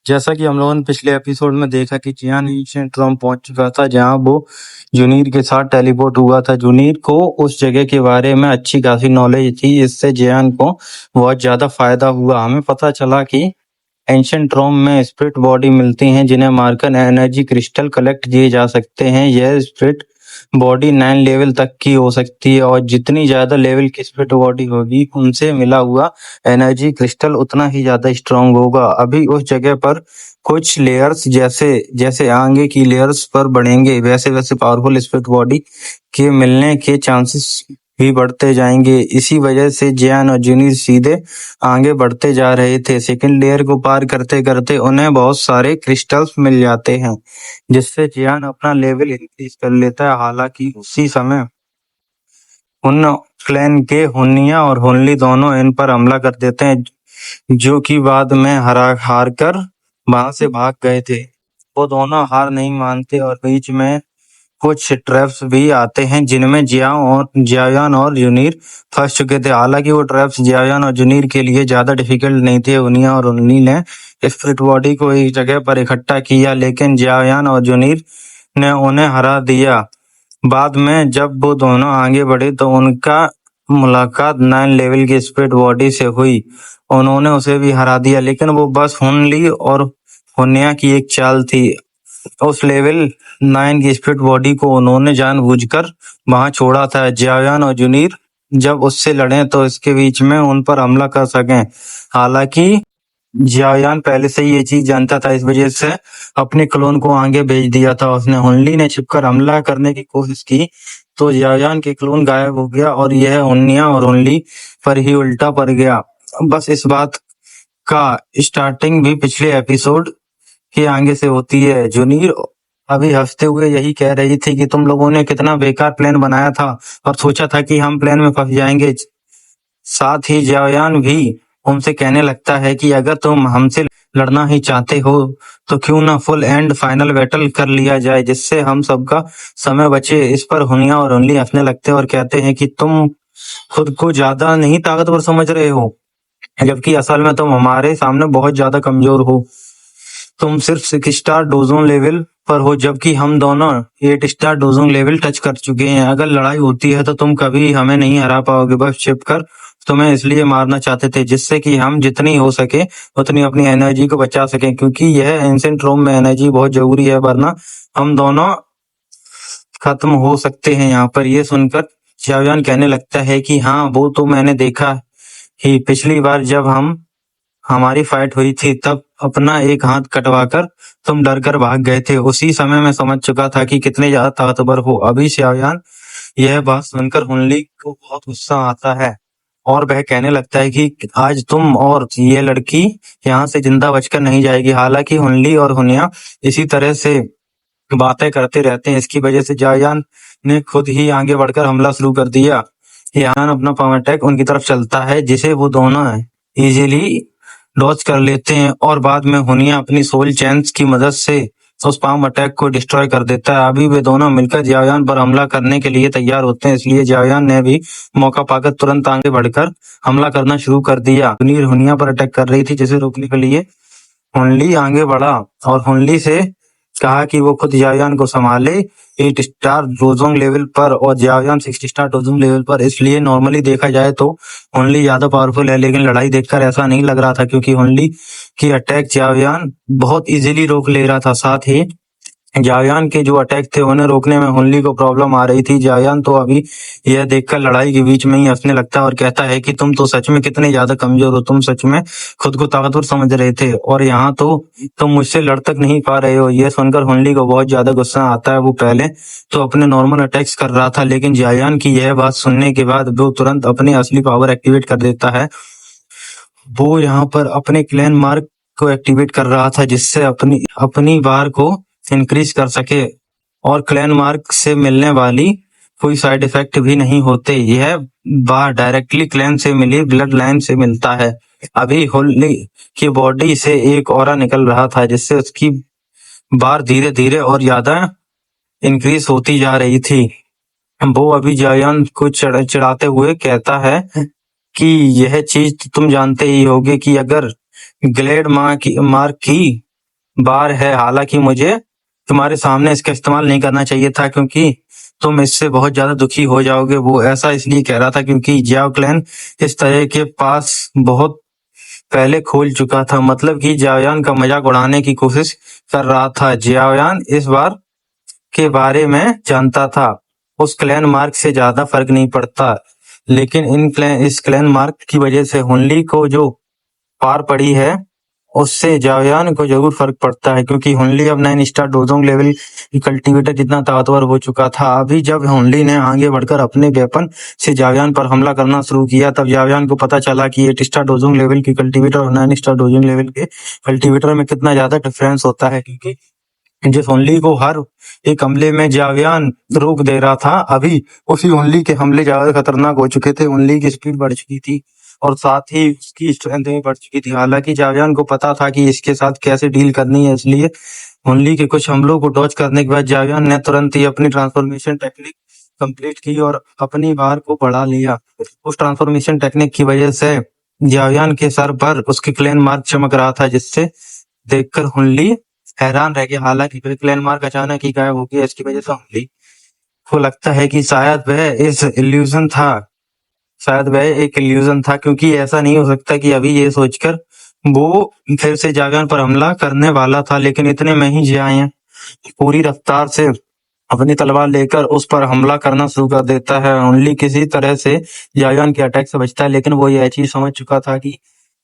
जैसा कि हम लोगों ने पिछले एपिसोड में देखा कि जियान एंशिएंट रोम पहुंच चुका था जहां वो जूनिर के साथ टेलीपोर्ट हुआ था। जूनिर को उस जगह के बारे में अच्छी खासी नॉलेज थी, इससे जियान को बहुत ज्यादा फायदा हुआ। हमें पता चला कि एंशिएंट रोम में स्पिरिट बॉडी मिलती हैं जिन्हें मारकर एनर्जी क्रिस्टल कलेक्ट किए जा सकते हैं। यह स्पिरिट बॉडी 9 लेवल तक की हो सकती है और जितनी ज्यादा लेवल की स्पिरिट बॉडी होगी उनसे मिला हुआ एनर्जी क्रिस्टल उतना ही ज्यादा स्ट्रांग होगा। अभी उस जगह पर कुछ लेयर्स जैसे जैसे आगे की लेयर्स पर बढ़ेंगे वैसे वैसे पावरफुल स्पिरिट बॉडी के मिलने के चांसेस भी बढ़ते जाएंगे। इसी वजह से जियान और जूनियर सीधे आगे बढ़ते जा रहे थे। सेकंड लेयर को पार करते करते उन्हें बहुत सारे क्रिस्टल्स मिल जाते हैं जिससे जियान अपना लेवल इंक्रीज कर लेता है। हालांकि उसी समय उन क्लैन के हुनिया और हुनली दोनों इन पर हमला कर देते हैं जो कि बाद में हार कर वहां से भाग गए थे। वो दोनों हार नहीं मानते और बीच में कुछ ट्रैप्स भी आते हैं जिनमें जियान और जूनिर फंस चुके थे। हालांकि वो ट्रैप्स जियान और जूनिर के लिए ज्यादा डिफिकल्ट नहीं थे। हुनिया और हुनली ने स्पिरिट बॉडी को एक जगह पर इकट्ठा किया लेकिन जियान और जूनिर ने उन्हें हरा दिया। बाद में जब वो दोनों आगे बढ़े तो उनका मुलाकात 9 लेवल की स्पिरिट बॉडी से हुई। उन्होंने उसे भी हरा दिया लेकिन वो बस हुनली और हुनिया की एक चाल थी। उस लेवल 9 की स्पिरिट बॉडी को उन्होंने जानबूझकर वहां छोड़ा था जियान और जूनिर जब उससे लड़े तो इसके बीच में उन पर हमला कर सकें। हालांकि जियान पहले से ही ये चीज जानता था, इस वजह से अपने क्लोन को आगे भेज दिया था उसने। हुनली ने छिपकर हमला करने की कोशिश की तो जियान के क्लोन गायब हो गया और यह हुनिया और हुनली पर ही उल्टा पड़ गया। बस इस बात का स्टार्टिंग भी पिछले एपिसोड के आगे से होती है। जूनियर अभी हंसते हुए यही कह रही थी कि तुम लोगों ने कितना बेकार प्लान बनाया था और सोचा था कि हम प्लान में फंस जाएंगे। साथ ही जियान भी उनसे कहने लगता है कि अगर तुम हमसे लड़ना ही चाहते हो तो क्यों ना फुल एंड फाइनल बैटल कर लिया जाए जिससे हम सबका समय बचे। इस पर हुनिया और हुनली हंसने लगते हैं और कहते हैं कि तुम खुद को ज्यादा नहीं ताकतवर समझ रहे हो जबकि असल में तुम हमारे सामने बहुत ज्यादा कमजोर हो। तुम सिर्फ 6 स्टार डोजोन लेवल पर हो जबकि हम दोनों 8 स्टार डोजोन लेवल टच कर चुके हैं। अगर लड़ाई होती है तो तुम कभी हमें नहीं हरा पाओगे। बस छिपकर तुम्हें इसलिए मारना चाहते थे जिससे कि हम जितनी हो सके उतनी अपनी एनर्जी को बचा सकें क्योंकि यह एंशिएंट रोम में एनर्जी बहुत जरूरी है वरना हम दोनों खत्म हो सकते हैं। यहाँ पर ये सुनकर जियान कहने लगता है कि हाँ वो तो मैंने देखा ही, पिछली बार जब हमारी फाइट हुई थी तब अपना एक हाथ कटवाकर तुम डर कर भाग गए थे। उसी समय मैं समझ चुका था कि कितने ज्यादा ताकतवर हो। अभी जियान यह बात सुनकर हुनली को बहुत गुस्सा आता है और वह कहने लगता है कि आज तुम और ये लड़की यहाँ से जिंदा बचकर नहीं जाएगी। हालांकि हुनली और हुनिया इसी तरह से बातें करते रहते हैं। इसकी वजह से जियान ने खुद ही आगे बढ़कर हमला शुरू कर दिया। जियान अपना पावर अटैक उनकी तरफ चलता है जिसे वो दोनों इजीली डॉज कर लेते हैं और बाद में हुनिया अपनी सोल चैन्स की मदद से उस पाम अटैक को डिस्ट्रॉय कर देता है। अभी वे दोनों मिलकर जियान पर हमला करने के लिए तैयार होते हैं, इसलिए जियान ने भी मौका पाकर तुरंत आगे बढ़कर हमला करना शुरू कर दिया। जूनियर हुनिया पर अटैक कर रही थी जिसे रोकने के लिए हुनली आगे बढ़ा और हुनली से कहा कि वो खुद जियान को संभाले 8 स्टार डोजोंग लेवल पर और जियान 6 स्टार डोजोंग लेवल पर। इसलिए नॉर्मली देखा जाए तो हुनली ज्यादा पावरफुल है लेकिन लड़ाई देखकर ऐसा नहीं लग रहा था क्योंकि हुनली की अटैक जियान बहुत इजीली रोक ले रहा था। साथ ही जियान के जो अटैक थे उन्हें रोकने में हुनली को प्रॉब्लम आ रही थी। जियान तो अभी यह देखकर लड़ाई के बीच में ही हंसने लगता है और कहता है कि तुम तो सच में कितने ज्यादा कमजोर हो। तुम सच में खुद को ताकतवर समझ रहे थे और यहाँ तो तुम मुझसे लड़ तक नहीं पा रहे हो। यह सुनकर हुनली को बहुत ज्यादा गुस्सा आता है। वो पहले तो अपने नॉर्मल अटैक्स कर रहा था लेकिन जियान की यह बात सुनने के बाद वो तुरंत अपनी असली पावर एक्टिवेट कर देता है। वो यहाँ पर अपने क्लैन मार्क को एक्टिवेट कर रहा था जिससे अपनी वार को इंक्रीज कर सके और क्लैन मार्क से मिलने वाली कोई साइड इफेक्ट भी नहीं होते। यह बार डायरेक्टली क्लैन से मिली ब्लड लाइन से मिलता है। अभी हुनली की बॉडी से एक ऑरा निकल रहा था जिससे उसकी बार धीरे धीरे और ज्यादा इंक्रीज होती जा रही थी। वो अभी जियान को चिढ़ाते हुए कहता है कि यह चीज तुम जानते ही होगे कि अगर ग्लेड मार्क की बार है, हालांकि मुझे तुम्हारे सामने इसका इस्तेमाल नहीं करना चाहिए था क्योंकि तुम इससे बहुत ज्यादा दुखी हो जाओगे। वो ऐसा इसलिए कह रहा था क्योंकि जियाओ क्लैन इस तरह के पास बहुत पहले खोल चुका था, मतलब कि जावयान का मजाक उड़ाने की कोशिश कर रहा था। जावयान इस बार के बारे में जानता था, उस क्लैन मार्क से ज्यादा फर्क नहीं पड़ता, लेकिन इस क्लैन मार्क की वजह से हुनली को जो पार पड़ी है उससे जावयान को जरूर फर्क पड़ता है, क्योंकि हुनली अब 9 स्टार डोजोंग लेवल कल्टीवेटर जितना ताकतवर हो चुका था। अभी जब हुनली ने आगे बढ़कर अपने वेपन से जावयान पर हमला करना शुरू किया, तब जावयान को पता चला कि 8 स्टार डोजोंग लेवल की कल्टीवेटर और 9 स्टार डोजोंग लेवल के कल्टीवेटर में कितना ज्यादा डिफरेंस होता है, क्योंकि जिस हुनली को हर एक हमले में जावयान रोक दे रहा था, अभी उसी हुनली के हमले ज्यादा खतरनाक हो चुके थे। हुनली की स्पीड बढ़ चुकी थी और साथ ही उसकी स्ट्रेंथ भी बढ़ चुकी थी। हालांकि जावयान को पता था कि इसके साथ कैसे डील करनी है, इसलिए हुनली के कुछ हमलों को डॉज करने के बाद जावयान ने तुरंत ही अपनी ट्रांसफॉर्मेशन टेक्निक कंप्लीट की और अपनी बार को बढ़ा लिया। उस ट्रांसफॉर्मेशन टेक्निक की वजह से जावयान के सर पर उसके क्लैन मार्क चमक रहा था, जिससे देखकर हुनली हैरान रह गया। हालांकि फिर क्लैन मार्क अचानक ही गायब हो गया। इसकी वजह से हुनली को लगता है कि शायद वह एक इल्यूजन था, क्योंकि ऐसा नहीं हो सकता कि अभी ये सोचकर वो फिर से जावयान पर हमला करने वाला था। लेकिन इतने में ही जावयान पूरी रफ्तार से अपनी तलवार लेकर उस पर हमला करना शुरू कर देता है। ओनली किसी तरह से जावयान के अटैक से बचता है, लेकिन वो यह चीज समझ चुका था कि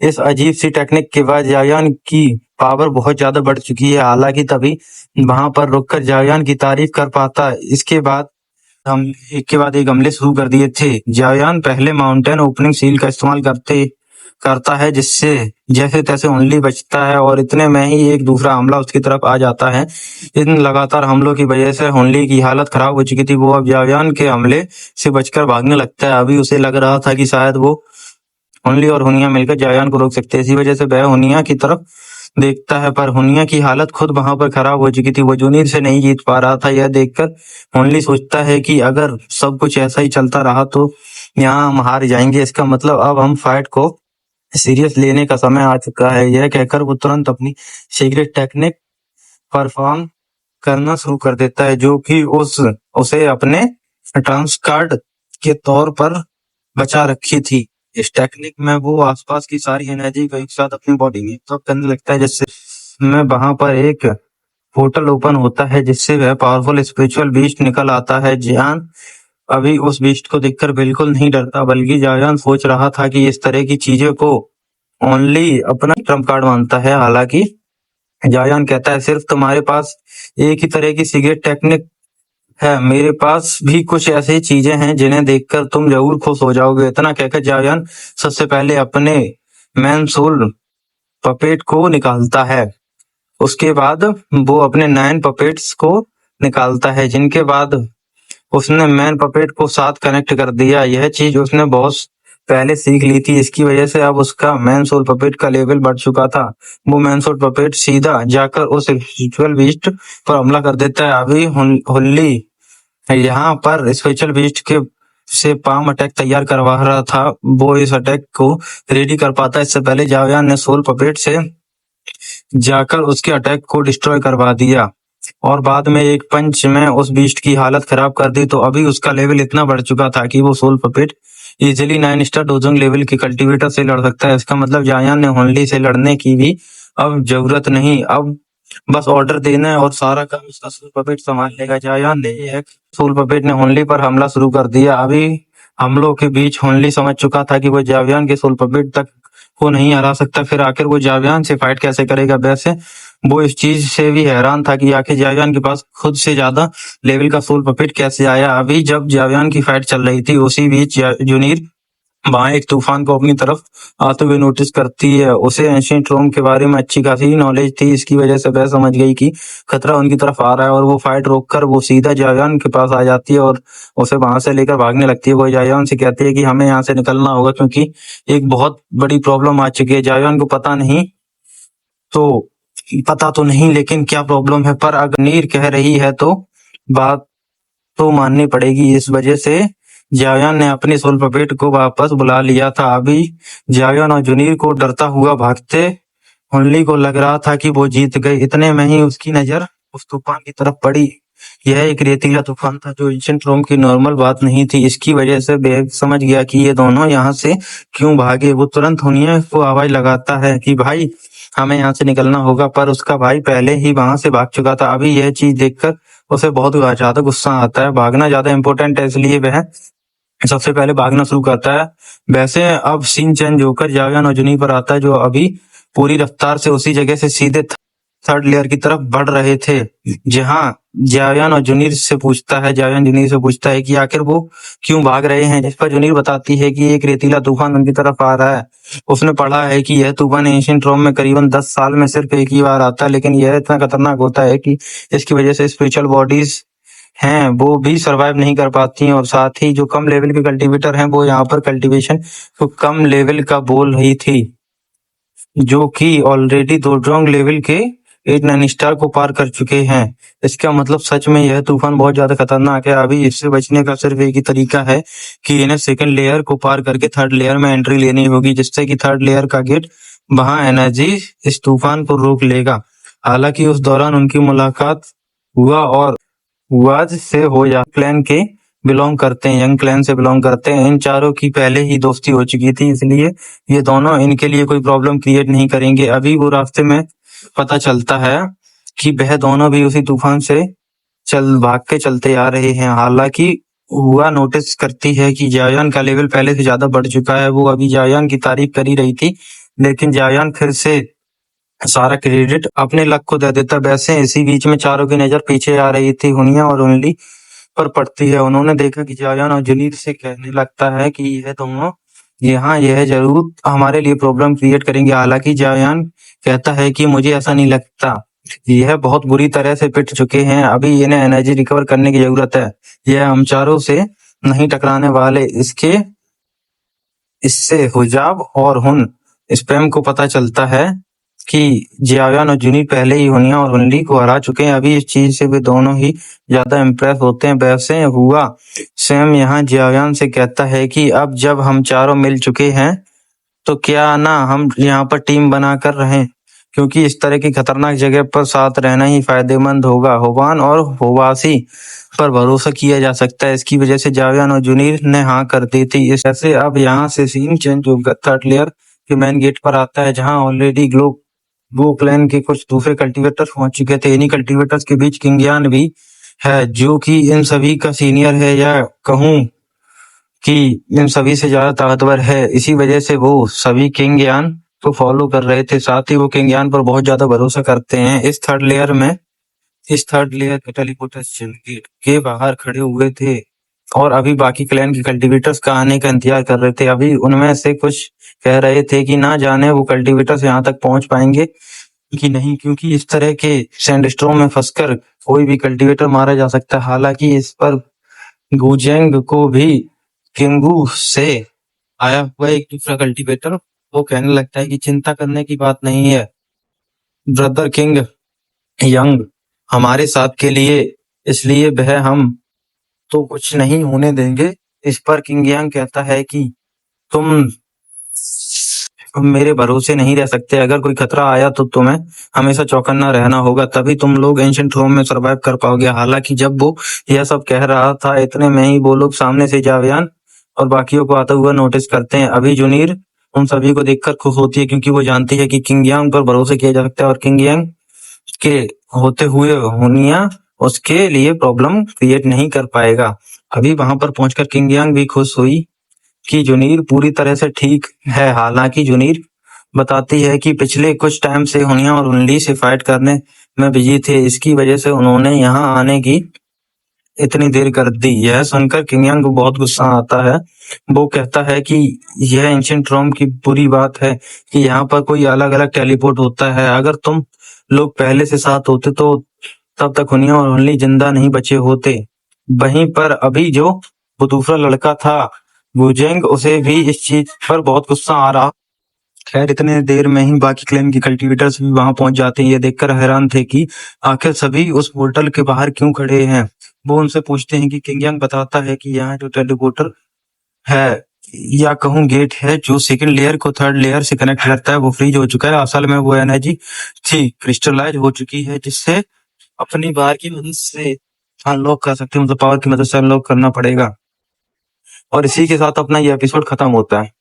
इस अजीब सी टेक्निक के बाद जावयान की पावर बहुत ज्यादा बढ़ चुकी है। हालांकि तभी वहां पर रुककर जावयान की तारीफ कर पाता। इसके बाद हम एक के बाद एक हमले शुरू कर दिए थे। जावयान पहले माउंटेन ओपनिंग सील का इस्तेमाल करता है, जिससे जैसे तैसे ओनली बचता है और इतने में ही एक दूसरा हमला उसकी तरफ आ जाता है। इन लगातार हमलों की वजह से ओनली की हालत खराब हो चुकी थी। वो अब जावयान के हमले से बचकर भागने लगता है। अभी उसे लग रहा था कि शायद वो ओनली और हुनिया मिलकर जावयान को रोक सकते हैं। इसी वजह से वह हुनिया की तरफ देखता है, पर हुनिया की हालत खुद वहां पर खराब हो चुकी थी। वो जूनियर से नहीं जीत पा रहा था। यह देखकर ओनली सोचता है कि अगर सब कुछ ऐसा ही चलता रहा तो यहाँ हम हार जाएंगे। इसका मतलब अब हम फाइट को सीरियस लेने का समय आ चुका है। यह कहकर वो तुरंत अपनी सीक्रेट टेक्निक परफॉर्म करना शुरू कर देता है, जो कि उसे अपने ट्रांस कार्ड के तौर पर बचा रखी थी। इस टेक्निक में वो आसपास की सारी एनर्जी को एक साथ अपनी बॉडी में एब्सॉर्ब करने लगता है, जिससे में वहां पर एक पोर्टल ओपन होता है, जिससे वह पावरफुल स्पिरिचुअल बीस्ट निकल आता है। जियान अभी उस बीस्ट को देखकर बिल्कुल नहीं डरता, बल्कि जावयान सोच रहा था कि इस तरह की चीजों को ओनली अपना ट्रम्प कार्ड मानता है। हालांकि जावयान कहता है, सिर्फ तुम्हारे पास एक ही तरह की सीक्रेट टेक्निक है, मेरे पास भी कुछ ऐसी चीजें हैं जिन्हें देखकर तुम जरूर खुश हो जाओगे। इतना कहकर जावयान सबसे पहले अपने मैन सोल पपेट को निकालता है। उसके बाद वो अपने 9 पपेट्स को निकालता है, जिनके बाद उसने मैन पपेट को साथ कनेक्ट कर दिया। यह चीज उसने बहुत पहले सीख ली थी। इसकी वजह से अब उसका मैन सोल पपेट का लेवल बढ़ चुका था। वो मैन सोल पपेट सीधा जाकर उस स्पिरिचुअल बीस्ट पर हमला कर देता है। अभी हुल्ली यहाँ पर स्पेशल बीस्ट के से पाम अटैक तैयार करवा रहा था। वो इस अटैक को रेडी कर पाता। इससे पहले जावयान ने सोल पपेट से जाकर उसके अटैक को डिस्ट्रॉय करवा दिया और बाद में एक पंच में उस बीस्ट की हालत खराब कर दी। तो अभी उसका लेवल इतना बढ़ चुका था कि वो सोल पपेट इजिली 9 स्टार डोजोंग लेवल के कल्टीवेटर से लड़ सकता है। इसका मतलब जावयान ने होनली से लड़ने की भी अब जरूरत नहीं, अब बस ऑर्डर देना है और सारा काम उसका सोल पपेट संभाल लेगा। जावयान ने एक सोल पपेट ने होनली पर हमला शुरू कर दिया। अभी हमलों के बीच होनली समझ चुका था कि वो जावयान के सोल पपेट तक को नहीं हरा सकता, फिर आखिर वो जावयान से फाइट कैसे करेगा। वैसे वो इस चीज से भी हैरान था कि आखिर जावयान के पास खुद से ज्यादा लेवल का सोल पपेट कैसे आया। अभी जब जावयान की फाइट चल रही थी, उसी बीच जूनियर वहां एक तूफान को अपनी तरफ आते हुए नोटिस करती है। उसे एंशिएंट रोम के बारे में अच्छी खासी नॉलेज थी। इसकी वजह से वह समझ गई कि खतरा उनकी तरफ आ रहा है और वो फाइट रोककर वो सीधा जावयान के पास आ जाती है और उसे वहां से लेकर भागने लगती है। वो जावयान से कहती है कि हमें यहाँ से निकलना होगा, क्योंकि एक बहुत बड़ी प्रॉब्लम आ चुकी है। जावयान को पता तो नहीं लेकिन क्या प्रॉब्लम है, पर अगर नीर कह रही है तो बात तो माननी पड़ेगी। इस वजह से जावयान ने अपनी सोल पपेट को वापस बुला लिया था। अभी जावयान और जूनियर को डरता हुआ भागते हुनली को लग रहा था कि वो जीत गए। इतने में ही उसकी नजर उस तूफान की तरफ पड़ी। यह एक रेतीला तूफान था जो एंशिएंट रोम की नॉर्मल बात नहीं थी। इसकी वजह से बेग समझ गया कि ये दोनों यहाँ से क्यों भागे। वो तुरंत हुनिया को आवाज लगाता है कि भाई हमें यहाँ से निकलना होगा, पर उसका भाई पहले ही वहां से भाग चुका था। अभी यह चीज देखकर उसे बहुत ज्यादा गुस्सा आता है। भागना ज्यादा इंपॉर्टेंट है, इसलिए वह सबसे पहले भागना शुरू करता है। वैसे अब सीन चेंज होकर जावियन और जुनी पर आता है, जो अभी पूरी रफ्तार से उसी जगह से सीधे थर्ड लेयर की तरफ बढ़ रहे थे। जहां जावियन जुनीर से पूछता है कि आखिर वो क्यों भाग रहे हैं, जिस पर जुनीर बताती है कि एक रेतीला तूफान उनकी तरफ आ रहा है। उसने पढ़ा है कि यह तूफान एंशिएंट रोम में करीबन 10 साल में सिर्फ एक ही बार आता है, लेकिन यह इतना खतरनाक होता है कि इसकी वजह से स्पिरिचुअल बॉडीज हैं वो भी सरवाइव नहीं कर पाती हैं। और साथ ही जो कम लेवल के कल्टीवेटर हैं वो यहाँ पर कल्टीवेशन तो कम लेवल का बोल रही थी, जो कि ऑलरेडी दोजोंग लेवल के 8 स्टार को पार कर चुके हैं। इसका मतलब सच में यह तूफान बहुत ज्यादा खतरनाक है। अभी इससे बचने का सिर्फ एक ही तरीका है कि इन्हें सेकंड लेयर को पार करके थर्ड लेयर में एंट्री लेनी होगी, जिससे कि थर्ड लेयर का गेट वहां एनर्जी इस तूफान को रोक लेगा। हालांकि उस दौरान उनकी मुलाकात हुआ और वाज से हो या क्लैन के बिलोंग करते हैं, यंग क्लैन से बिलोंग करते हैं। इन चारों की पहले ही दोस्ती हो चुकी थी, इसलिए ये दोनों इनके लिए कोई प्रॉब्लम क्रिएट नहीं करेंगे। अभी वो रास्ते में पता चलता है कि वह दोनों भी उसी तूफान से भाग के चलते आ रहे हैं। हालांकि हुआ नोटिस करती है कि जायान का लेवल पहले से ज्यादा बढ़ चुका है। वो अभी जायान की तारीफ कर ही रही थी, लेकिन जायान फिर से सारा क्रेडिट अपने लक को दे देता। वैसे इसी बीच में चारों की नजर पीछे आ रही थी, हुनिया और उनली पर पड़ती है। उन्होंने देखा कि जायान और जुनीर से कहने लगता है कि यह दोनों यहाँ यह जरूर हमारे लिए प्रॉब्लम क्रिएट करेंगे। हालांकि जायान कहता है कि मुझे ऐसा नहीं लगता, यह बहुत बुरी तरह से पिट चुके हैं, अभी इन्हें एनर्जी रिकवर करने की जरूरत है। यह हम चारों से नहीं टकराने वाले। इससे हुजाब और हुन स्पैम को पता चलता है कि जियान और जुनी पहले ही हुनिया और हुनली को हरा चुके हैं। अभी इस चीज से वे दोनों ही ज्यादा इम्प्रेस होते हैं। वैसे हुआ सैम यहाँ जियान से कहता है कि अब जब हम चारों मिल चुके हैं तो क्या ना हम यहाँ पर टीम बनाकर रहें, क्योंकि इस तरह की खतरनाक जगह पर साथ रहना ही फायदेमंद होगा। होवान और होवासी पर भरोसा किया जा सकता है। इसकी वजह से जावियन और जुनीर ने हाँ कर दी थी। ऐसे अब यहाँ से सीन चेंज होकर थर्ड लेयर के मेन गेट पर आता है, जहाँ ऑलरेडी वो क्लैन के कुछ दूसरे कल्टीवेटर्स पहुंच चुके थे। इन्हीं कल्टीवेटर्स के बीच किंगयान भी है, जो कि इन सभी का सीनियर है, या कहूँ कि इन सभी से ज्यादा ताकतवर है। इसी वजह से वो सभी किंगयान को फॉलो कर रहे थे। साथ ही वो किंगयान पर बहुत ज्यादा भरोसा करते हैं। इस थर्ड लेयर के टेलीपोर्टर्स गेट के बाहर खड़े हुए थे और अभी बाकी क्लैन के कल्टीवेटर्स का आने का इंतजार कर रहे थे। अभी उनमें से कुछ कह रहे थे कि ना जाने वो कल्टीवेटर्स यहाँ तक पहुंच पाएंगे कि नहीं, क्योंकि इस तरह के सैंडस्टॉर्म में फंसकर कोई भी कल्टीवेटर मारा जा सकता है। हालांकि इस पर गुजेंग को भी किंगू से आया हुआ एक दूसरा कल्टीवेटर वो कहने लगता है कि चिंता करने की बात नहीं है ब्रदर किंग यंग हमारे साथ के लिए, इसलिए वह हम तो कुछ नहीं होने देंगे। इस पर किंग यांग कहता है कि तुम मेरे भरोसे नहीं रह सकते। अगर कोई खतरा आया तो तुम्हें हमेशा चौकन्ना रहना होगा, तभी तुम लोग एंशिएंट रोम में सरवाइव कर पाओगे। हालांकि जब वो यह सब कह रहा था, इतने में ही वो लोग सामने से जावियान और बाकियों को आता हुआ नोटिस करते हैं। अभी जुनीर उन सभी को देखकर खुश होती है, क्योंकि वो जानती है कि किंग यांग पर भरोसा किया जा सकता है और किंग यांग के होते हुए हुनिया उसके लिए प्रॉब्लम क्रिएट नहीं कर पाएगा। अभी वहां पर पहुंचकर किंग यांग भी खुश हुई कि जुनीर पूरी तरह से ठीक है। हालांकि जुनीर बताती है कि पिछले कुछ टाइम से हुनिया और उनली से फाइट करने में बिजी थे, इसकी वजह से उन्होंने यहाँ आने की इतनी देर कर दी। यह सुनकर किंग यांग को बहुत गुस्सा आता है। वो कहता है कि यह एंशिएंट रोम की बुरी बात है कि यहाँ पर कोई अलग अलग टेलीपोर्ट होता है। अगर तुम लोग पहले से साथ होते तो तब तक हुनिया और हुनली जिंदा नहीं बचे होते। वहीं पर अभी जो वो दूसरा लड़का था वुजेंग, उसे भी इस चीज पर बहुत गुस्सा आ रहा। खैर इतने देर में ही बाकी क्लैन के कल्टीवेटर्स भी वहां पहुंच जाते हैं। ये देखकर हैरान थे कि आखिर सभी उस पोर्टल के बाहर क्यों खड़े हैं। वो उनसे पूछते हैं कि किंग यांग बताता है कि यहाँ जो टेलीपोर्टर है या कहूँ गेट है जो सेकंड लेयर को थर्ड लेयर से कनेक्ट करता है, वो फ्रीज हो चुका है। असल में वो एनर्जी थी क्रिस्टलाइज हो चुकी है, जिससे अपनी बार की मदद से अनलॉक कर सकते हैं, मतलब पावर की मदद से अनलॉक करना पड़ेगा। और इसी के साथ अपना ये एपिसोड खत्म होता है।